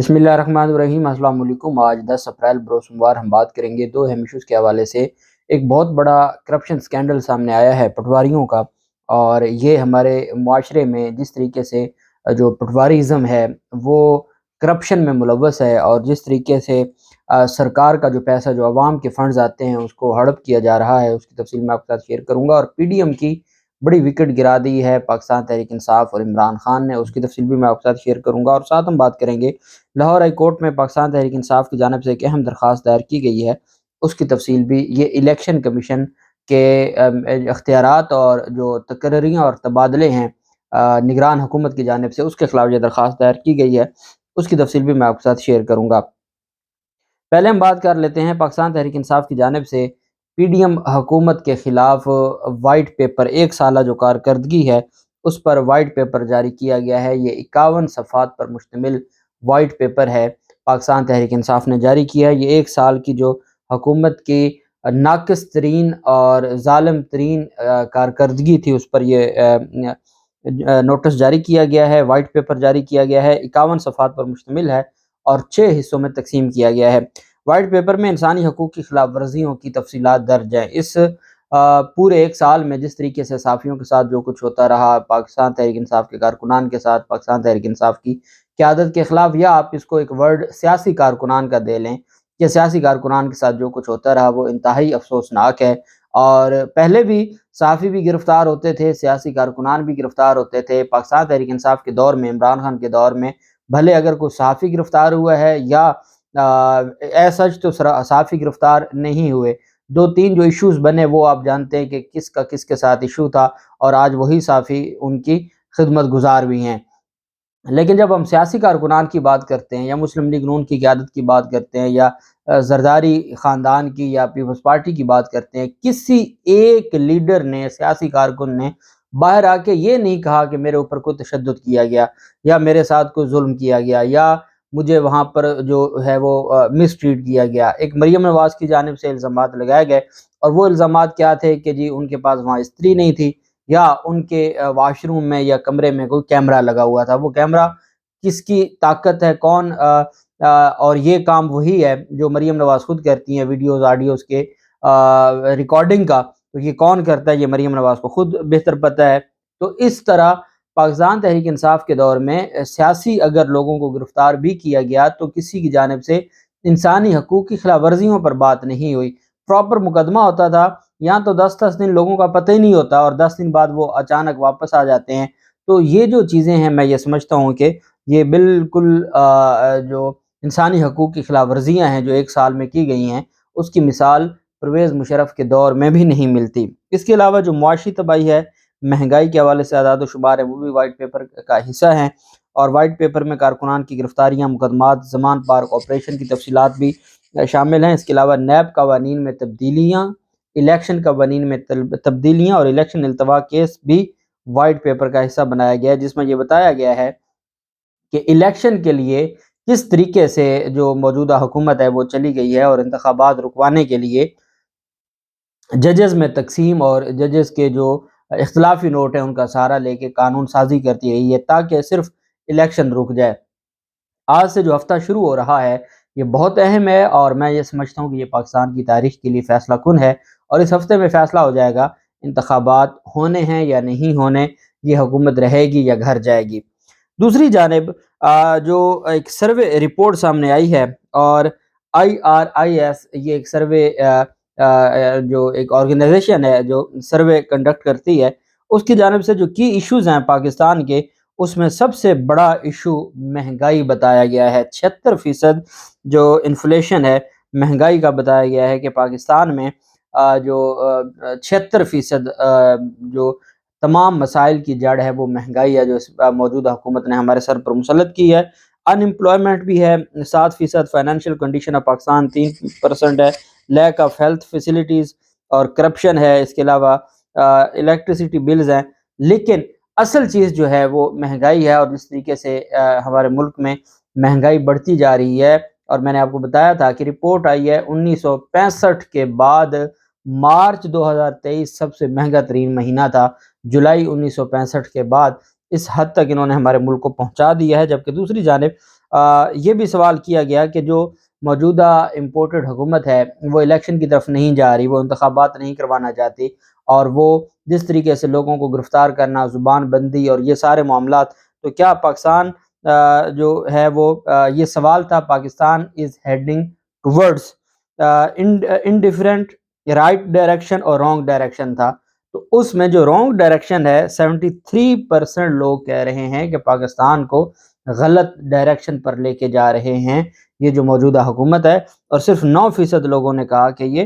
بسم اللہ الرحمن الرحیم۔ السلام علیکم۔ آج 10 اپریل بروز سوموار ہم بات کریں گے دو اہم ایشوز کے حوالے سے۔ ایک بہت بڑا کرپشن سکینڈل سامنے آیا ہے پٹواریوں کا، اور یہ ہمارے معاشرے میں جس طریقے سے جو پٹواریزم ہے وہ کرپشن میں ملوث ہے، اور جس طریقے سے سرکار کا جو پیسہ جو عوام کے فنڈز آتے ہیں اس کو ہڑپ کیا جا رہا ہے، اس کی تفصیل میں آپ کے ساتھ شیئر کروں گا۔ اور پی ڈی ایم کی بڑی وکٹ گرا دی ہے پاکستان تحریک انصاف اور عمران خان نے، اس کی تفصیل بھی میں آپ کے ساتھ شیئر کروں گا۔ اور ساتھ ہم بات کریں گے لاہور ہائی کورٹ میں پاکستان تحریک انصاف کی جانب سے ایک اہم درخواست دائر کی گئی ہے، اس کی تفصیل بھی۔ یہ الیکشن کمیشن کے اختیارات اور جو تقرریاں اور تبادلے ہیں نگران حکومت کی جانب سے، اس کے خلاف یہ درخواست دائر کی گئی ہے، اس کی تفصیل بھی میں آپ کے ساتھ شیئر کروں گا۔ پہلے ہم بات کر لیتے ہیں پاکستان تحریک انصاف کی جانب سے پی ڈی ایم حکومت کے خلاف وائٹ پیپر، ایک سالہ جو کارکردگی ہے اس پر وائٹ پیپر جاری کیا گیا ہے۔ یہ 51 صفحات پر مشتمل وائٹ پیپر ہے، پاکستان تحریک انصاف نے جاری کیا ہے۔ یہ ایک سال کی جو حکومت کی ناقص ترین اور ظالم ترین کارکردگی تھی اس پر یہ نوٹس جاری کیا گیا ہے، وائٹ پیپر جاری کیا گیا ہے، 51 صفحات پر مشتمل ہے اور 6 حصوں میں تقسیم کیا گیا ہے۔ وائٹ پیپر میں انسانی حقوق کی خلاف ورزیوں کی تفصیلات درج ہیں۔ اس پورے ایک سال میں جس طریقے سے صحافیوں کے ساتھ جو کچھ ہوتا رہا، پاکستان تحریک انصاف کے کارکنان کے ساتھ، پاکستان تحریک انصاف کی قیادت کے خلاف، یا آپ اس کو ایک ورڈ سیاسی کارکنان کا دے لیں کہ سیاسی کارکنان کے ساتھ جو کچھ ہوتا رہا وہ انتہائی افسوسناک ہے۔ اور پہلے بھی صحافی بھی گرفتار ہوتے تھے، سیاسی کارکنان بھی گرفتار ہوتے تھے۔ پاکستان تحریک انصاف کے دور میں، عمران خان کے دور میں بھلے اگر کوئی صحافی گرفتار ہوا ہے یا سچ تو صحافی گرفتار نہیں ہوئے، 2-3 جو ایشوز بنے وہ آپ جانتے ہیں کہ کس کا کس کے ساتھ ایشو تھا، اور آج وہی صحافی ان کی خدمت گزار بھی ہیں۔ لیکن جب ہم سیاسی کارکنان کی بات کرتے ہیں یا مسلم لیگ نون کی قیادت کی بات کرتے ہیں یا زرداری خاندان کی یا پیپلز پارٹی کی بات کرتے ہیں، کسی ایک لیڈر نے، سیاسی کارکن نے باہر آ کے یہ نہیں کہا کہ میرے اوپر کوئی تشدد کیا گیا یا میرے ساتھ کوئی ظلم کیا گیا یا مجھے وہاں پر جو ہے وہ مس ٹریٹ کیا گیا۔ ایک مریم نواز کی جانب سے الزامات لگائے گئے، اور وہ الزامات کیا تھے کہ جی ان کے پاس وہاں استری نہیں تھی، یا ان کے واش روم میں یا کمرے میں کوئی کیمرہ لگا ہوا تھا۔ وہ کیمرہ کس کی طاقت ہے، کون اور یہ کام وہی ہے جو مریم نواز خود کرتی ہیں، ویڈیوز آڈیوز کے ریکارڈنگ کا، تو یہ کون کرتا ہے یہ مریم نواز کو خود بہتر پتہ ہے۔ تو اس طرح پاکستان تحریک انصاف کے دور میں سیاسی اگر لوگوں کو گرفتار بھی کیا گیا تو کسی کی جانب سے انسانی حقوق کی خلاف ورزیوں پر بات نہیں ہوئی، پراپر مقدمہ ہوتا تھا۔ یہاں تو 10 دن لوگوں کا پتہ ہی نہیں ہوتا اور 10 دن بعد وہ اچانک واپس آ جاتے ہیں۔ تو یہ جو چیزیں ہیں میں یہ سمجھتا ہوں کہ یہ بالکل جو انسانی حقوق کی خلاف ورزیاں ہیں جو ایک سال میں کی گئی ہیں، اس کی مثال پرویز مشرف کے دور میں بھی نہیں ملتی۔ اس کے علاوہ جو معاشی تباہی ہے، مہنگائی کے حوالے سے اعداد و شمار ہے، وہ بھی وائٹ پیپر کا حصہ ہیں، اور وائٹ پیپر میں کارکنان کی گرفتاریاں، مقدمات، زمان پارک آپریشن کی تفصیلات بھی شامل ہیں۔ اس کے علاوہ نیب قوانین میں تبدیلیاں، الیکشن قوانین میں تبدیلیاں اور الیکشن التوا کیس بھی وائٹ پیپر کا حصہ بنایا گیا ہے، جس میں یہ بتایا گیا ہے کہ الیکشن کے لیے کس طریقے سے جو موجودہ حکومت ہے وہ چلی گئی ہے، اور انتخابات رکوانے کے لیے ججز میں تقسیم اور ججز کے جو اختلافی نوٹ ہیں ان کا سہارا لے کے قانون سازی کرتی رہی ہے تاکہ صرف الیکشن رک جائے۔ آج سے جو ہفتہ شروع ہو رہا ہے یہ بہت اہم ہے، اور میں یہ سمجھتا ہوں کہ یہ پاکستان کی تاریخ کے لیے فیصلہ کن ہے، اور اس ہفتے میں فیصلہ ہو جائے گا انتخابات ہونے ہیں یا نہیں ہونے، یہ حکومت رہے گی یا گھر جائے گی۔ دوسری جانب جو ایک سروے رپورٹ سامنے آئی ہے، اور IRIS یہ ایک سروے جو ایک آرگنائزیشن ہے جو سروے کنڈکٹ کرتی ہے، اس کی جانب سے جو کی ایشوز ہیں پاکستان کے، اس میں سب سے بڑا ایشو مہنگائی بتایا گیا ہے۔ 76% جو انفلیشن ہے مہنگائی کا بتایا گیا ہے کہ پاکستان میں جو 76% جو تمام مسائل کی جڑ ہے وہ مہنگائی ہے جو موجودہ حکومت نے ہمارے سر پر مسلط کی ہے۔ ان امپلائمنٹ بھی ہے 7%، فائنینشیل کنڈیشن آف پاکستان 3% ہے، لیک آف ہیلتھ فیسلٹیز اور کرپشن ہے، اس کے علاوہ الیکٹریسٹی بلز ہیں۔ لیکن اصل چیز جو ہے وہ مہنگائی ہے، اور جس طریقے سے ہمارے ملک میں مہنگائی بڑھتی جا رہی ہے، اور میں نے آپ کو بتایا تھا کہ رپورٹ آئی ہے 1965 کے بعد مارچ 2023 سب سے مہنگا ترین مہینہ تھا، جولائی 1965 کے بعد اس حد تک انہوں نے ہمارے ملک کو پہنچا دیا ہے۔ جبکہ دوسری جانب یہ بھی سوال کیا گیا کہ جو موجودہ امپورٹڈ حکومت ہے وہ الیکشن کی طرف نہیں جا رہی، وہ انتخابات نہیں کروانا چاہتی، اور وہ جس طریقے سے لوگوں کو گرفتار کرنا، زبان بندی اور یہ سارے معاملات، تو کیا پاکستان جو ہے وہ یہ سوال تھا، Pakistan is heading towards indifferent right direction اور رانگ ڈائریکشن تھا۔ تو اس میں جو رانگ ڈائریکشن ہے 73% لوگ کہہ رہے ہیں کہ پاکستان کو غلط ڈائریکشن پر لے کے جا رہے ہیں یہ جو موجودہ حکومت ہے، اور صرف 9% لوگوں نے کہا کہ یہ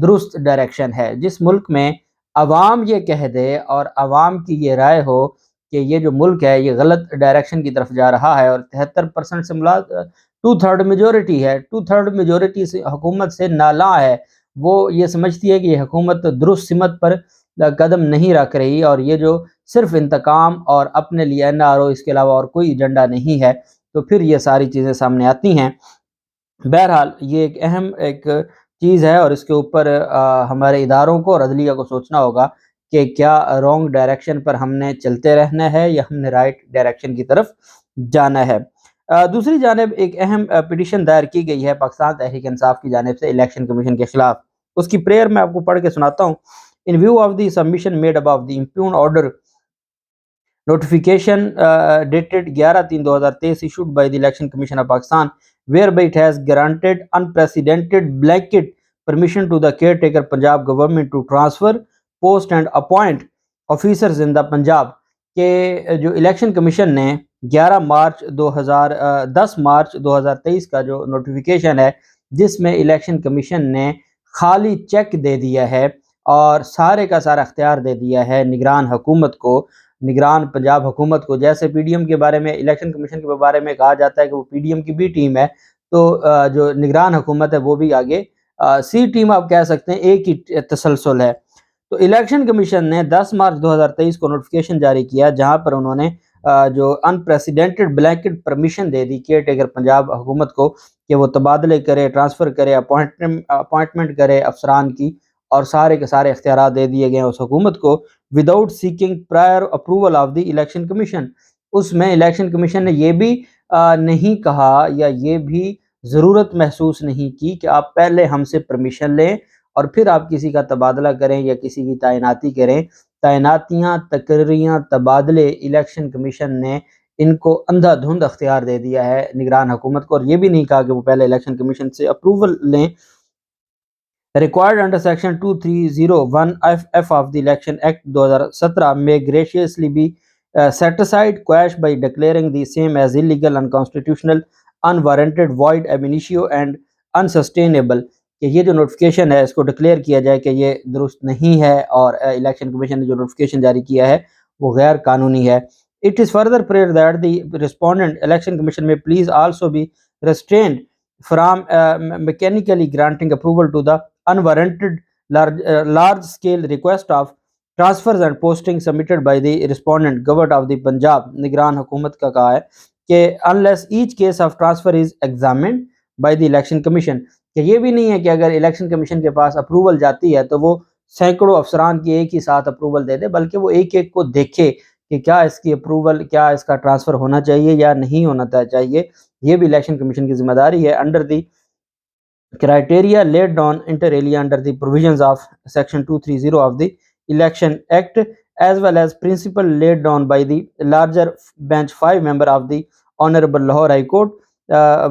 درست ڈائریکشن ہے۔ جس ملک میں عوام یہ کہہ دے اور عوام کی یہ رائے ہو کہ یہ جو ملک ہے یہ غلط ڈائریکشن کی طرف جا رہا ہے، اور 73% سے مراد 2/3 میجورٹی ہے، 2/3 میجورٹی سے حکومت سے نالاں ہے، وہ یہ سمجھتی ہے کہ یہ حکومت درست سمت پر قدم نہیں رکھ رہی، اور یہ جو صرف انتقام اور اپنے لیے NRO، اس کے علاوہ اور کوئی ایجنڈا نہیں ہے، تو پھر یہ ساری چیزیں سامنے آتی ہیں۔ بہرحال یہ ایک اہم چیز ہے، اور اس کے اوپر ہمارے اداروں کو اور عدلیہ کو سوچنا ہوگا کہ کیا رانگ ڈائریکشن پر ہم نے چلتے رہنا ہے یا ہم نے رائٹ ڈائریکشن کی طرف جانا ہے۔ دوسری جانب ایک اہم پٹیشن دائر کی گئی ہے پاکستان تحریک انصاف کی جانب سے الیکشن کمیشن کے خلاف۔ اس کی پریئر میں آپ کو پڑھ کے سناتا ہوں۔ In view of the submission made above, the impugned order notification dated 11/3/2023 issued by the Election Commission of Pakistan, whereby it has granted unprecedented blanket permission to the caretaker Punjab government to transfer, post and appoint officers in the Punjab، کہ جو election commission نے 10 مارچ 2023 کا جو notification ہے، جس میں election commission نے خالی چیک دے دیا ہے اور سارے کا سارا اختیار دے دیا ہے نگران حکومت کو، نگران پنجاب حکومت کو۔ جیسے PDM کے بارے میں، الیکشن کمیشن کے بارے میں کہا جاتا ہے کہ وہ PDM کی B ٹیم ہے، تو جو نگران حکومت ہے وہ بھی آگے C ٹیم آپ کہہ سکتے ہیں، ایک ہی تسلسل ہے۔ تو الیکشن کمیشن نے 10 مارچ 2023 کو نوٹیفیکیشن جاری کیا، جہاں پر انہوں نے جو انپریسیڈنٹڈ بلینکٹ پرمیشن دے دی کیئر ٹیکر پنجاب حکومت کو کہ وہ تبادلے کرے، ٹرانسفر کرے، اپوائنٹمنٹ کرے افسران کی، اور سارے کے سارے اختیارات دے دیے گئے ہیں اس حکومت کو without seeking prior approval of the election commission. اس میں الیکشن کمیشن نے یہ بھی نہیں کہا یا یہ بھی ضرورت محسوس نہیں کی کہ آپ پہلے ہم سے پرمیشن لیں اور پھر آپ کسی کا تبادلہ کریں یا کسی کی تعیناتی کریں۔ تعیناتیاں، تقرریاں، تبادلے الیکشن کمیشن نے ان کو اندھا دھند اختیار دے دیا ہے نگران حکومت کو، اور یہ بھی نہیں کہا کہ وہ پہلے الیکشن کمیشن سے اپروول لیں۔ Required under section 2301F of the Election Act 2017 may graciously be set aside, quashed by declaring the same as illegal, unconstitutional, unwarranted, void ab initio and unsustainable، کہ یہ جو نوٹیفیکیشن ہے اس کو declare کیا جائے کہ یہ درست نہیں ہے، اور الیکشن کمیشن نے جو نوٹیفیکیشن جاری کیا ہے وہ غیر قانونی ہے۔ It is further prayed that the respondent election commission may please also be restrained from mechanically granting approval to the unwarranted large scale request of transfers and posting submitted by the respondent government of the Punjab۔ نگران حکومت کا کہا ہے کہ unless each case of transfer is examined by the election commission، کہ یہ بھی نہیں ہے کہ اگر الیکشن کمیشن کے پاس اپروول جاتی ہے تو وہ سینکڑوں افسران کی ایک ہی ساتھ اپروول دے دے، بلکہ وہ ایک ایک کو دیکھے کہ کیا اس کی اپروول، کیا اس کا ٹرانسفر ہونا چاہیے یا نہیں ہونا چاہیے۔ یہ بھی الیکشن کمیشن کی ذمہ داری ہے۔ Under the criteria laid down inter alia under the provisions of section 230 of the Election Act, as well as principle laid down by the larger bench 5 member of the Honorable Lahore High Court,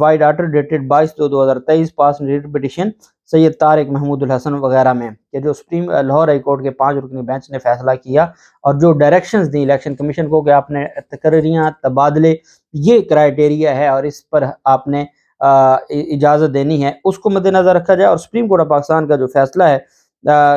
wide order dated 22/2023 passed writ petition سید طارق محمود الحسن وغیرہ میں، کہ جو supreme Lahore high court کے 5 رکنی bench نے فیصلہ کیا اور جو ڈائریکشنز دی الیکشن کمیشن کو کہ آپ نے تقرریاں، تبادلے، یہ کرائٹیریا ہے اور اس پر آپ نے اجازت دینی ہے، اس کو مد نظر رکھا جائے۔ اور سپریم کورٹ آف پاکستان کا جو فیصلہ ہے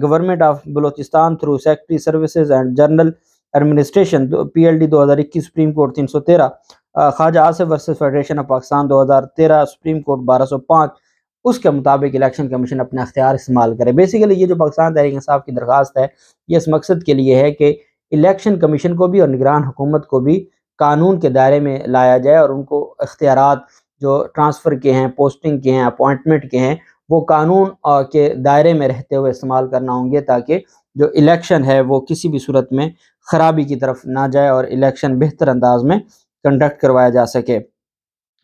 government of Balochistan through secretary services and general administration PLD 2021 supreme court 313، Khawaja Asif versus federation of Pakistan 2013 supreme court 1205، اس کے مطابق الیکشن کمیشن اپنا اختیار استعمال کرے۔ بیسیکلی یہ جو پاکستان تحریک انصاف کی درخواست ہے یہ اس مقصد کے لیے ہے کہ الیکشن کمیشن کو بھی اور نگران حکومت کو بھی قانون کے دائرے میں لایا جائے، اور ان کو اختیارات جو ٹرانسفر کے ہیں، پوسٹنگ کے ہیں، اپوائنٹمنٹ کے ہیں، وہ قانون کے دائرے میں رہتے ہوئے استعمال کرنا ہوں گے، تاکہ جو الیکشن ہے وہ کسی بھی صورت میں خرابی کی طرف نہ جائے اور الیکشن بہتر انداز میں کنڈکٹ کروایا جا سکے۔